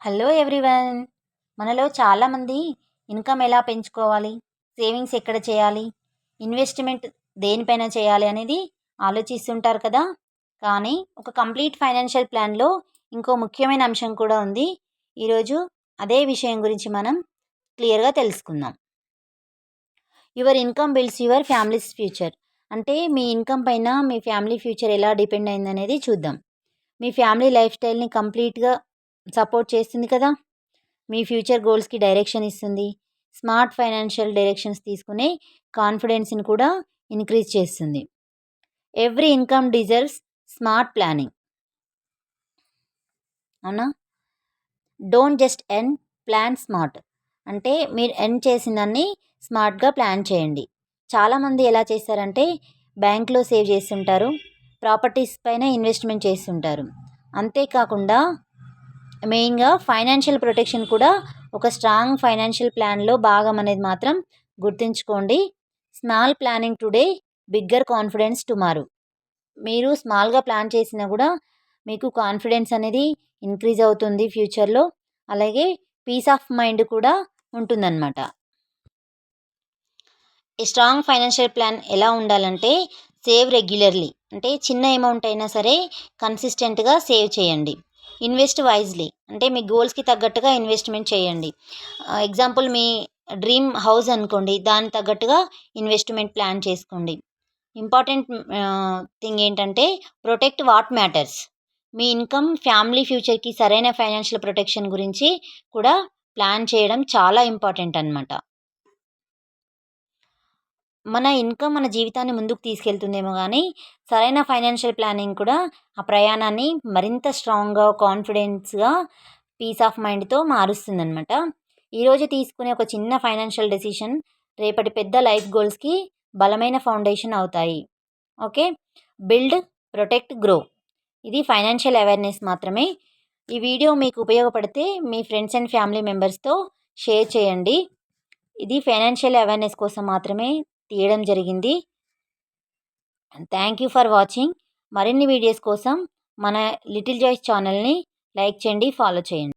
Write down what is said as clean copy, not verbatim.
Hello everyone. మనలో చాలామంది income ఎలా పెంచుకోవాలి, సేవింగ్స్ ఎక్కడ చేయాలి, ఇన్వెస్ట్మెంట్ దేనిపైన చేయాలి అనేది ఆలోచిస్తుంటారు కదా. కానీ ఒక కంప్లీట్ ఫైనాన్షియల్ ప్లాన్లో ఇంకో ముఖ్యమైన అంశం కూడా ఉంది. ఈరోజు అదే విషయం గురించి మనం క్లియర్గా తెలుసుకుందాం. Your income builds your family's future. అంటే మీ ఇన్కమ్ పైన మీ ఫ్యామిలీ ఫ్యూచర్ ఎలా డిపెండ్ అయిందనేది చూద్దాం. మీ ఫ్యామిలీ లైఫ్ స్టైల్ని కంప్లీట్గా సపోర్ట్ చేస్తుంది కదా. మీ ఫ్యూచర్ గోల్స్కి డైరెక్షన్ ఇస్తుంది. స్మార్ట్ ఫైనాన్షియల్ డైరెక్షన్స్ తీసుకునే కాన్ఫిడెన్స్ని కూడా ఇంక్రీజ్ చేస్తుంది. Every income deserves smart planning. అవునా? Don't just earn, plan smart. అంటే మీరు ఎర్న్ చేసిందాన్ని స్మార్ట్గా ప్లాన్ చేయండి. చాలామంది ఎలా చేస్తారంటే బ్యాంక్లో సేవ్ చేస్తుంటారు, ప్రాపర్టీస్ పైన ఇన్వెస్ట్మెంట్ చేస్తుంటారు. అంతేకాకుండా మెయిన్గా ఫైనాన్షియల్ ప్రొటెక్షన్ కూడా ఒక స్ట్రాంగ్ ఫైనాన్షియల్ ప్లాన్లో భాగం అనేది మాత్రం గుర్తుంచుకోండి. Small planning today, bigger confidence tomorrow. మీరు స్మాల్గా ప్లాన్ చేసినా కూడా మీకు కాన్ఫిడెన్స్ అనేది ఇంక్రీజ్ అవుతుంది ఫ్యూచర్లో. అలాగే పీస్ ఆఫ్ మైండ్ కూడా ఉంటుందన్నమాట. ఈ స్ట్రాంగ్ ఫైనాన్షియల్ ప్లాన్ ఎలా ఉండాలంటే సేవ్ రెగ్యులర్లీ. అంటే చిన్న అమౌంట్ అయినా సరే కన్సిస్టెంట్గా సేవ్ చేయండి. Invest wisely. అంటే మీ గోల్స్కి తగ్గట్టుగా ఇన్వెస్ట్మెంట్ చేయండి. ఎగ్జాంపుల్ మీ డ్రీమ్ హౌస్ అనుకోండి, దానికి తగ్గట్టుగా ఇన్వెస్ట్మెంట్ ప్లాన్ చేసుకోండి. ఇంపార్టెంట్ థింగ్ ఏంటంటే ప్రొటెక్ట్ వాట్ మ్యాటర్స్. మీ ఇన్కమ్ ఫ్యామిలీ ఫ్యూచర్కి సరైన ఫైనాన్షియల్ ప్రొటెక్షన్ గురించి కూడా ప్లాన్ చేయడం చాలా ఇంపార్టెంట్ అన్నమాట. మన ఇన్కమ్ మన జీవితాన్ని ముందుకు తీసుకెళ్తుందేమో కానీ సరైన ఫైనాన్షియల్ ప్లానింగ్ కూడా ఆ ప్రయాణాన్ని మరింత స్ట్రాంగ్గా, కాన్ఫిడెన్స్గా, పీస్ ఆఫ్ మైండ్తో మారుస్తుందన్నమాట. ఈరోజు తీసుకునే ఒక చిన్న ఫైనాన్షియల్ డెసిషన్ రేపటి పెద్ద లైఫ్ గోల్స్కి బలమైన ఫౌండేషన్ అవుతాయి. ఓకే. Build, protect, grow. ఇది ఫైనాన్షియల్ అవేర్నెస్ మాత్రమే. ఈ వీడియో మీకు ఉపయోగపడితే మీ ఫ్రెండ్స్ అండ్ ఫ్యామిలీ మెంబర్స్తో షేర్ చేయండి. ఇది ఫైనాన్షియల్ అవేర్నెస్ కోసం మాత్రమే తీయడం జరిగింది. Thank you for watching. మరిన్ని వీడియోస్ కోసం మన లిటిల్ జాయ్స్ ఛానల్ని లైక్ చేయండి, ఫాలో చేయండి.